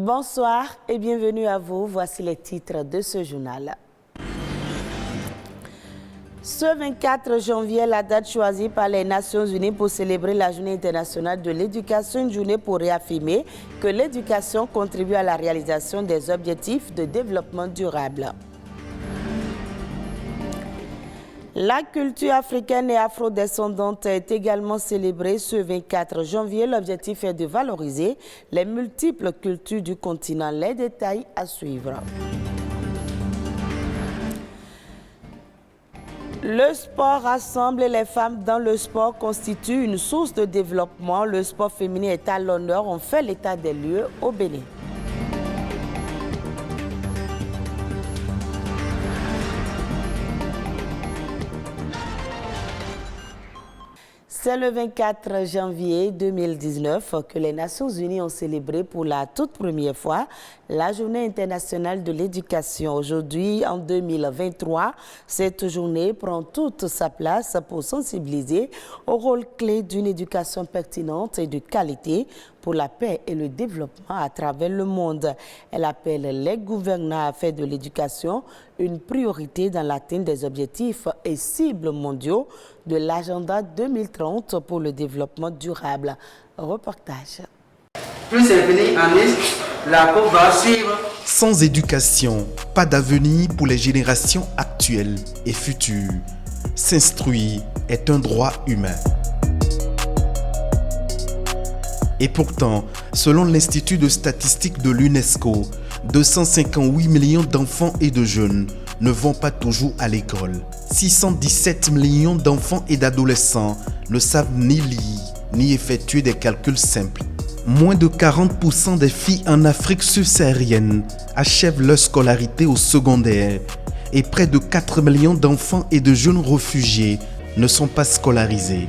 Bonsoir et bienvenue à vous. Voici les titres de ce journal. Ce 24 janvier, la date choisie par les Nations Unies pour célébrer la Journée internationale de l'éducation, une journée pour réaffirmer que l'éducation contribue à la réalisation des objectifs de développement durable. La culture africaine et afrodescendante est également célébrée ce 24 janvier. L'objectif est de valoriser les multiples cultures du continent. Les détails à suivre. Le sport rassemble et les femmes dans le sport constitue une source de développement. Le sport féminin est à l'honneur. On fait l'état des lieux au Bénin. C'est le 24 janvier 2019 que les Nations Unies ont célébré pour la toute première fois la Journée internationale de l'éducation. Aujourd'hui, en 2023, cette journée prend toute sa place pour sensibiliser au rôle clé d'une éducation pertinente et de qualité pour la paix et le développement à travers le monde. Elle appelle les gouvernants à faire de l'éducation une priorité dans l'atteinte des objectifs et cibles mondiaux de l'agenda 2030 pour le développement durable. Reportage. Plus c'est venu en Est, la COP va suivre. Sans éducation, pas d'avenir pour les générations actuelles et futures. S'instruire est un droit humain. Et pourtant, selon l'Institut de statistique de l'UNESCO, 258 millions d'enfants et de jeunes ne vont pas toujours à l'école. 617 millions d'enfants et d'adolescents ne savent ni lire, ni effectuer des calculs simples. Moins de 40% des filles en Afrique subsaharienne achèvent leur scolarité au secondaire et près de 4 millions d'enfants et de jeunes réfugiés ne sont pas scolarisés,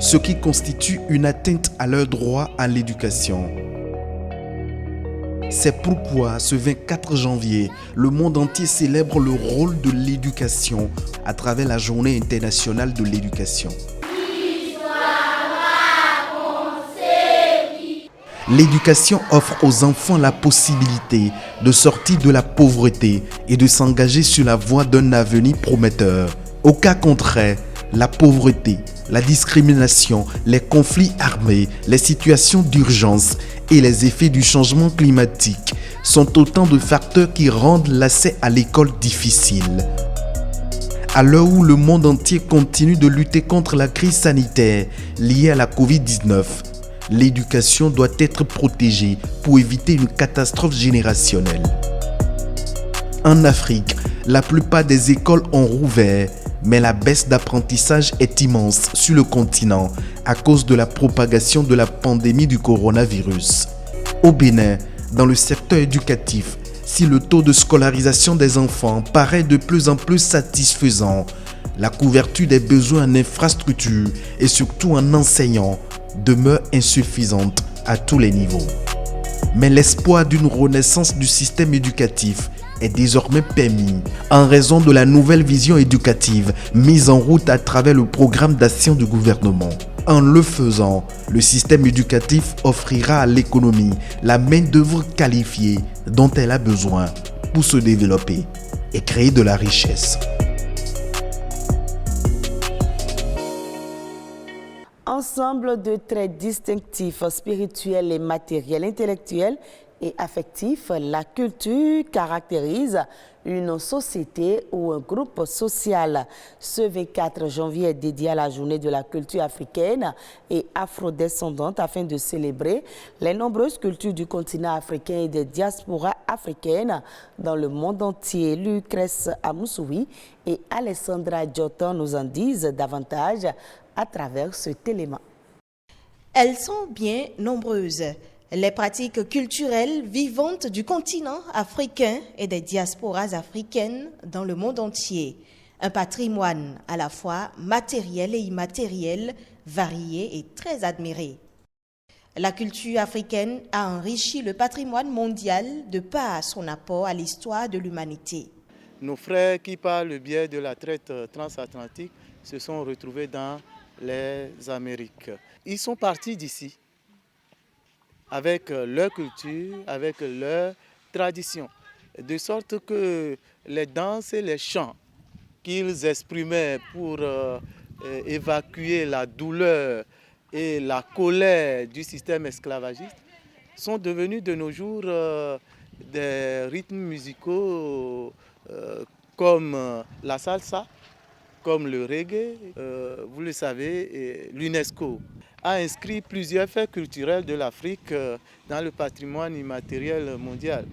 ce qui constitue une atteinte à leur droit à l'éducation. C'est pourquoi ce 24 janvier, le monde entier célèbre le rôle de l'éducation à travers la Journée internationale de l'éducation. L'éducation offre aux enfants la possibilité de sortir de la pauvreté et de s'engager sur la voie d'un avenir prometteur. Au cas contraire, la pauvreté, la discrimination, les conflits armés, les situations d'urgence et les effets du changement climatique sont autant de facteurs qui rendent l'accès à l'école difficile. À l'heure où le monde entier continue de lutter contre la crise sanitaire liée à la Covid-19, l'éducation doit être protégée pour éviter une catastrophe générationnelle. En Afrique, la plupart des écoles ont rouvert, mais la baisse d'apprentissage est immense sur le continent à cause de la propagation de la pandémie du coronavirus. Au Bénin, dans le secteur éducatif, si le taux de scolarisation des enfants paraît de plus en plus satisfaisant, la couverture des besoins en infrastructures et surtout en enseignants demeure insuffisante à tous les niveaux. Mais l'espoir d'une renaissance du système éducatif est désormais permis en raison de la nouvelle vision éducative mise en route à travers le programme d'action du gouvernement. En le faisant, le système éducatif offrira à l'économie la main-d'œuvre qualifiée dont elle a besoin pour se développer et créer de la richesse. Ensemble de traits distinctifs, spirituels et matériels, intellectuels et affectifs, la culture caractérise une société ou un groupe social. Ce 24 janvier est dédié à la journée de la culture africaine et afrodescendante afin de célébrer les nombreuses cultures du continent africain et des diasporas africaines dans le monde entier. Lucrèce Amoussoui et Alessandra Diotan nous en disent davantage à travers cet élément. Elles sont bien nombreuses. Les pratiques culturelles vivantes du continent africain et des diasporas africaines dans le monde entier. Un patrimoine à la fois matériel et immatériel, varié et très admiré. La culture africaine a enrichi le patrimoine mondial de par son apport à l'histoire de l'humanité. Nos frères qui, par le biais de la traite transatlantique, se sont retrouvés dans les Amériques. Ils sont partis d'ici avec leur culture, avec leur tradition. De sorte que les danses et les chants qu'ils exprimaient pour évacuer la douleur et la colère du système esclavagiste sont devenus de nos jours des rythmes musicaux comme la salsa, comme le reggae. Vous le savez, l'UNESCO a inscrit plusieurs faits culturels de l'Afrique dans le patrimoine immatériel mondial.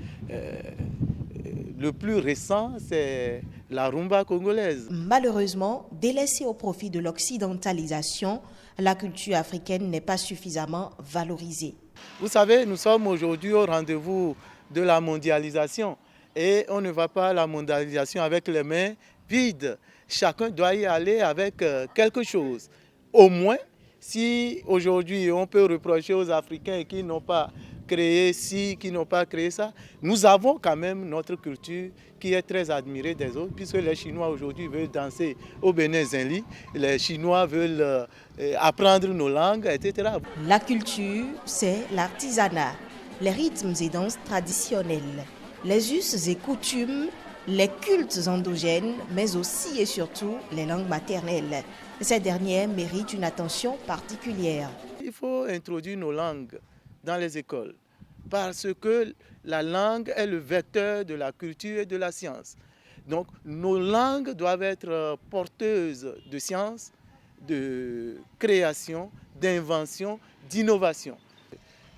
Le plus récent, c'est la rumba congolaise. Malheureusement, délaissée au profit de l'occidentalisation, la culture africaine n'est pas suffisamment valorisée. Vous savez, nous sommes aujourd'hui au rendez-vous de la mondialisation et on ne va pas à la mondialisation avec les mains vides. Chacun doit y aller avec quelque chose. Au moins, si aujourd'hui on peut reprocher aux Africains qui n'ont pas créé ci, qui n'ont pas créé ça, nous avons quand même notre culture qui est très admirée des autres, puisque les Chinois aujourd'hui veulent danser au Bénin Zinli, les Chinois veulent apprendre nos langues, etc. La culture, c'est l'artisanat, les rythmes et danses traditionnels, les us et coutumes, les cultes endogènes, mais aussi et surtout les langues maternelles. Ces dernières méritent une attention particulière. Il faut introduire nos langues dans les écoles parce que la langue est le vecteur de la culture et de la science. Donc nos langues doivent être porteuses de science, de création, d'invention, d'innovation.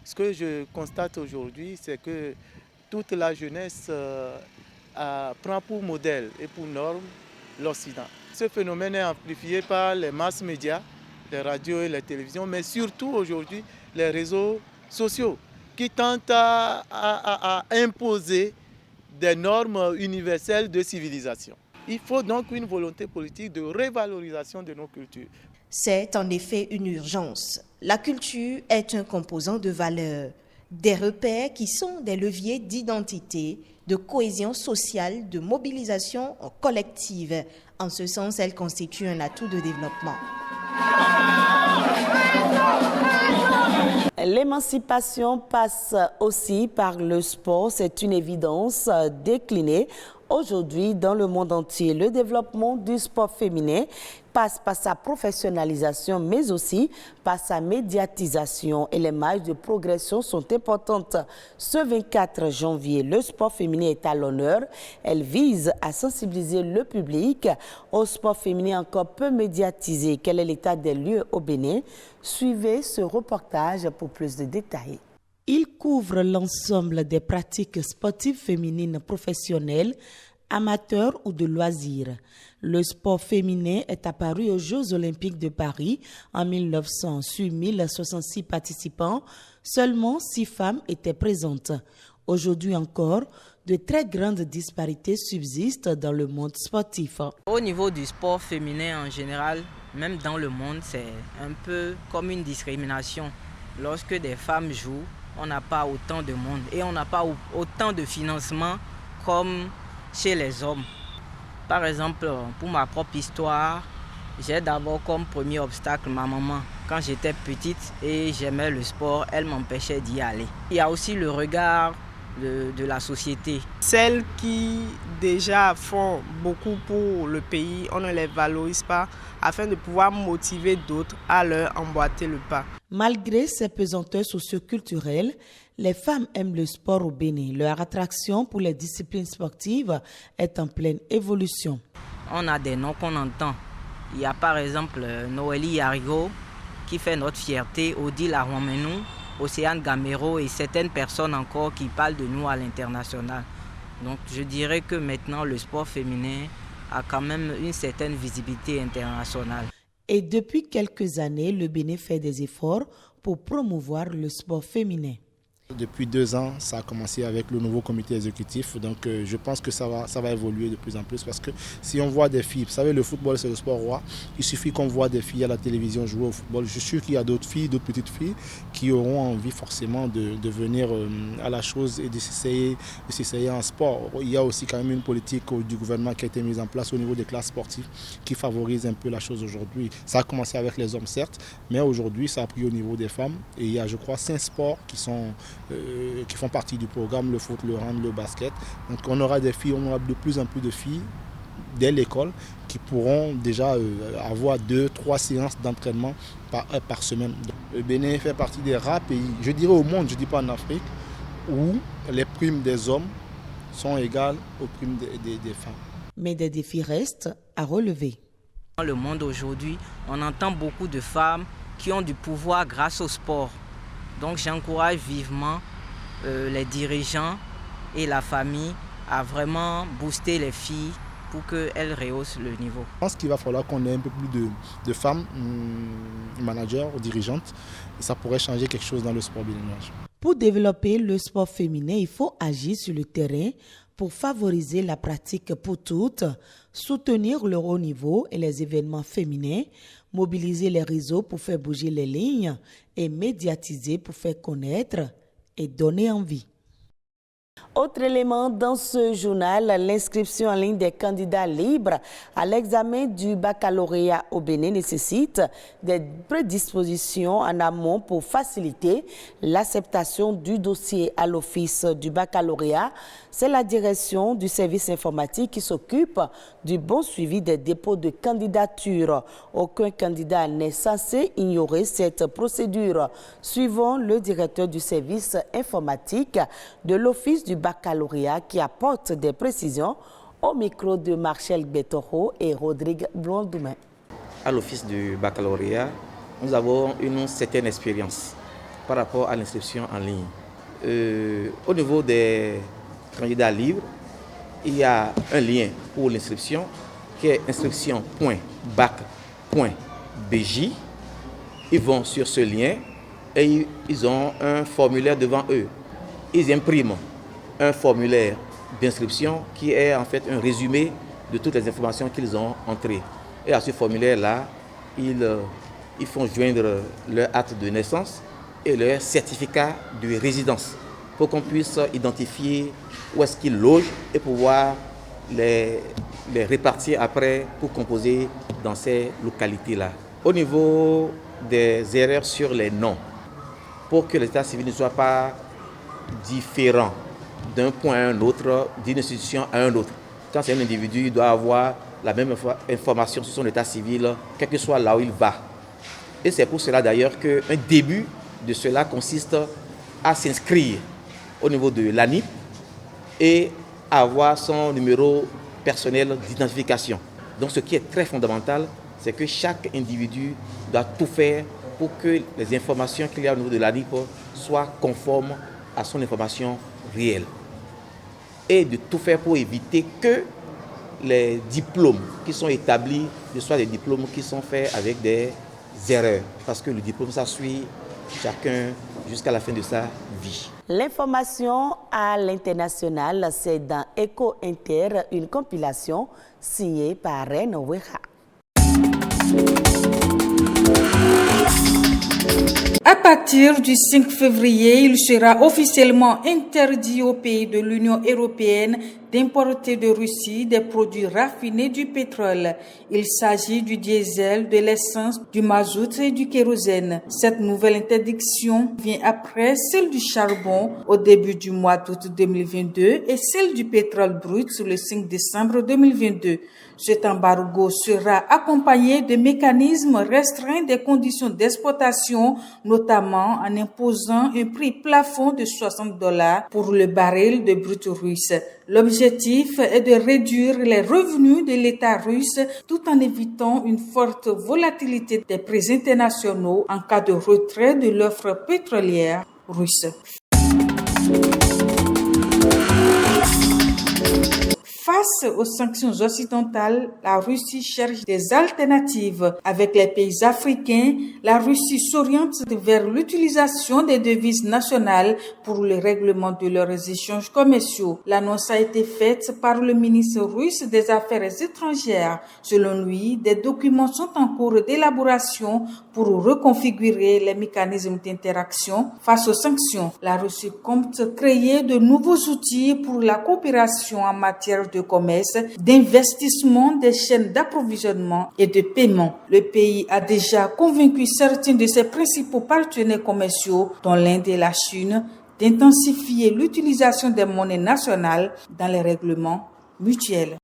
Ce que je constate aujourd'hui, c'est que toute la jeunesse prend pour modèle et pour norme l'Occident. Ce phénomène est amplifié par les masses médias, les radios et les télévisions, mais surtout aujourd'hui les réseaux sociaux qui tentent à imposer des normes universelles de civilisation. Il faut donc une volonté politique de révalorisation de nos cultures. C'est en effet une urgence. La culture est un composant de valeur, des repères qui sont des leviers d'identité, de cohésion sociale, de mobilisation collective. En ce sens, elle constitue un atout de développement. L'émancipation passe aussi par le sport, c'est une évidence déclinée aujourd'hui dans le monde entier. Le développement du sport féminin passe par sa professionnalisation, mais aussi par sa médiatisation. Et les marges de progression sont importantes. Ce 24 janvier, le sport féminin est à l'honneur. Elle vise à sensibiliser le public au sport féminin encore peu médiatisé. Quel est l'état des lieux au Bénin? Suivez ce reportage pour plus de détails. Il couvre l'ensemble des pratiques sportives féminines professionnelles, amateurs ou de loisirs. Le sport féminin est apparu aux Jeux olympiques de Paris en 1900. Sur 1066 participants, seulement 6 femmes étaient présentes. Aujourd'hui encore, de très grandes disparités subsistent dans le monde sportif. Au niveau du sport féminin en général, même dans le monde, c'est un peu comme une discrimination. Lorsque des femmes jouent, on n'a pas autant de monde et on n'a pas autant de financement comme chez les hommes. Par exemple, pour ma propre histoire, j'ai d'abord comme premier obstacle ma maman. Quand j'étais petite et j'aimais le sport, elle m'empêchait d'y aller. Il y a aussi le regard de la société. Celles qui déjà font beaucoup pour le pays, on ne les valorise pas afin de pouvoir motiver d'autres à leur emboîter le pas. Malgré ces pesanteurs socioculturelles, les femmes aiment le sport au Bénin. Leur attraction pour les disciplines sportives est en pleine évolution. On a des noms qu'on entend. Il y a par exemple Noélie Yarigo qui fait notre fierté, Odile Arwamenou, Océane Gamero et certaines personnes encore qui parlent de nous à l'international. Donc je dirais que maintenant le sport féminin a quand même une certaine visibilité internationale. Et depuis quelques années, le Bénin fait des efforts pour promouvoir le sport féminin. Depuis 2 ans, ça a commencé avec le nouveau comité exécutif. Donc je pense que ça va évoluer de plus en plus parce que si on voit des filles, vous savez, le football c'est le sport roi. Il suffit qu'on voit des filles à la télévision jouer au football. Je suis sûr qu'il y a d'autres filles, d'autres petites filles qui auront envie forcément de venir à la chose et de s'essayer en sport. Il y a aussi quand même une politique du gouvernement qui a été mise en place au niveau des classes sportives qui favorise un peu la chose aujourd'hui. Ça a commencé avec les hommes certes, mais aujourd'hui ça a pris au niveau des femmes. Et il y a je crois 5 sports qui font partie du programme, le foot, le hand, le basket. Donc on aura des filles, on aura de plus en plus de filles dès l'école qui pourront déjà avoir 2-3 séances d'entraînement par semaine. Le Bénin fait partie des rares pays, je dirais au monde, je ne dis pas en Afrique, où les primes des hommes sont égales aux primes des femmes. Mais des défis restent à relever. Dans le monde aujourd'hui, on entend beaucoup de femmes qui ont du pouvoir grâce au sport. Donc j'encourage vivement les dirigeants et la famille à vraiment booster les filles pour qu'elles rehaussent le niveau. Je pense qu'il va falloir qu'on ait un peu plus de femmes managers ou dirigeantes. Et ça pourrait changer quelque chose dans le sport béninois. Pour développer le sport féminin, il faut agir sur le terrain pour favoriser la pratique pour toutes, soutenir le haut niveau et les événements féminins, mobiliser les réseaux pour faire bouger les lignes et médiatiser pour faire connaître et donner envie. Autre élément dans ce journal, l'inscription en ligne des candidats libres à l'examen du baccalauréat au Bénin nécessite des prédispositions en amont pour faciliter l'acceptation du dossier à l'office du baccalauréat. C'est la direction du service informatique qui s'occupe du bon suivi des dépôts de candidature. Aucun candidat n'est censé ignorer cette procédure. Suivons le directeur du service informatique de l'office du baccalauréat qui apporte des précisions au micro de Marcel Betoro et Rodrigue Blondoumain. À l'office du baccalauréat, nous avons une certaine expérience par rapport à l'inscription en ligne. Au niveau des candidats libres, il y a un lien pour l'inscription qui est inscription.bac.bj. Ils vont sur ce lien et ils ont un formulaire devant eux. Ils impriment un formulaire d'inscription qui est en fait un résumé de toutes les informations qu'ils ont entrées. Et à ce formulaire-là, ils font joindre leur acte de naissance et leur certificat de résidence pour qu'on puisse identifier où est-ce qu'ils logent et pouvoir les répartir après pour composer dans ces localités-là. Au niveau des erreurs sur les noms, pour que l'état civil ne soit pas différent d'un point à un autre, d'une institution à un autre. Quand c'est un individu, il doit avoir la même information sur son état civil, quel que soit là où il va. Et c'est pour cela d'ailleurs qu'un début de cela consiste à s'inscrire au niveau de l'ANIP et avoir son numéro personnel d'identification. Donc ce qui est très fondamental, c'est que chaque individu doit tout faire pour que les informations qu'il y a au niveau de l'ANIP soient conformes à son information réelle. Et de tout faire pour éviter que les diplômes qui sont établis ne soient des diplômes qui sont faits avec des erreurs. Parce que le diplôme, ça suit chacun jusqu'à la fin de sa vie. L'information à l'international, c'est dans Eco Inter, une compilation signée par Reine Ouéha. À partir du 5 février, il sera officiellement interdit aux pays de l'Union européenne d'importer de Russie des produits raffinés du pétrole. Il s'agit du diesel, de l'essence, du mazout et du kérosène. Cette nouvelle interdiction vient après celle du charbon au début du mois d'août 2022 et celle du pétrole brut le 5 décembre 2022. Cet embargo sera accompagné de mécanismes restreints des conditions d'exploitation, notamment en imposant un prix plafond de $60 pour le baril de brut russe. L'objectif est de réduire les revenus de l'État russe tout en évitant une forte volatilité des prix internationaux en cas de retrait de l'offre pétrolière russe. Face Face aux sanctions occidentales, la Russie cherche des alternatives. Avec les pays africains, la Russie s'oriente vers l'utilisation des devises nationales pour le règlement de leurs échanges commerciaux. L'annonce a été faite par le ministre russe des Affaires étrangères. Selon lui, des documents sont en cours d'élaboration pour reconfigurer les mécanismes d'interaction face aux sanctions. La Russie compte créer de nouveaux outils pour la coopération en matière de commerce, d'investissement, des chaînes d'approvisionnement et de paiement. Le pays a déjà convaincu certains de ses principaux partenaires commerciaux, dont l'Inde et la Chine, d'intensifier l'utilisation des monnaies nationales dans les règlements mutuels.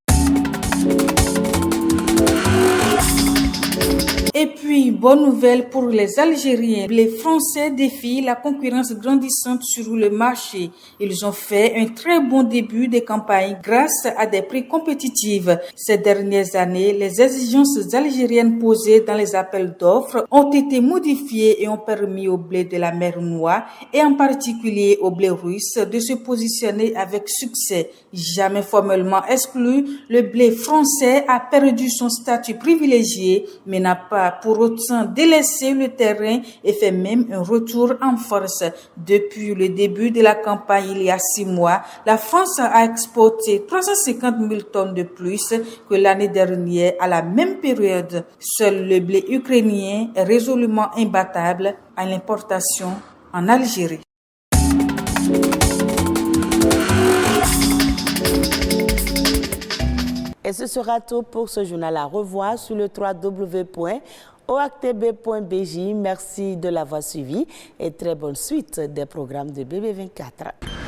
Et puis, bonne nouvelle pour les Algériens. Les Français défient la concurrence grandissante sur le marché. Ils ont fait un très bon début de campagne grâce à des prix compétitifs. Ces dernières années, les exigences algériennes posées dans les appels d'offres ont été modifiées et ont permis au blé de la mer Noire et en particulier au blé russe de se positionner avec succès. Jamais formellement exclu, le blé français a perdu son statut privilégié mais n'a pas pour autant délaissé le terrain et fait même un retour en force. Depuis le début de la campagne il y a 6 mois, la France a exporté 350 000 tonnes de plus que l'année dernière à la même période. Seul le blé ukrainien est résolument imbattable à l'importation en Algérie. Et ce sera tout pour ce journal à revoir sur le www.oactb.bj. Merci de l'avoir suivi et très bonne suite des programmes de BB24.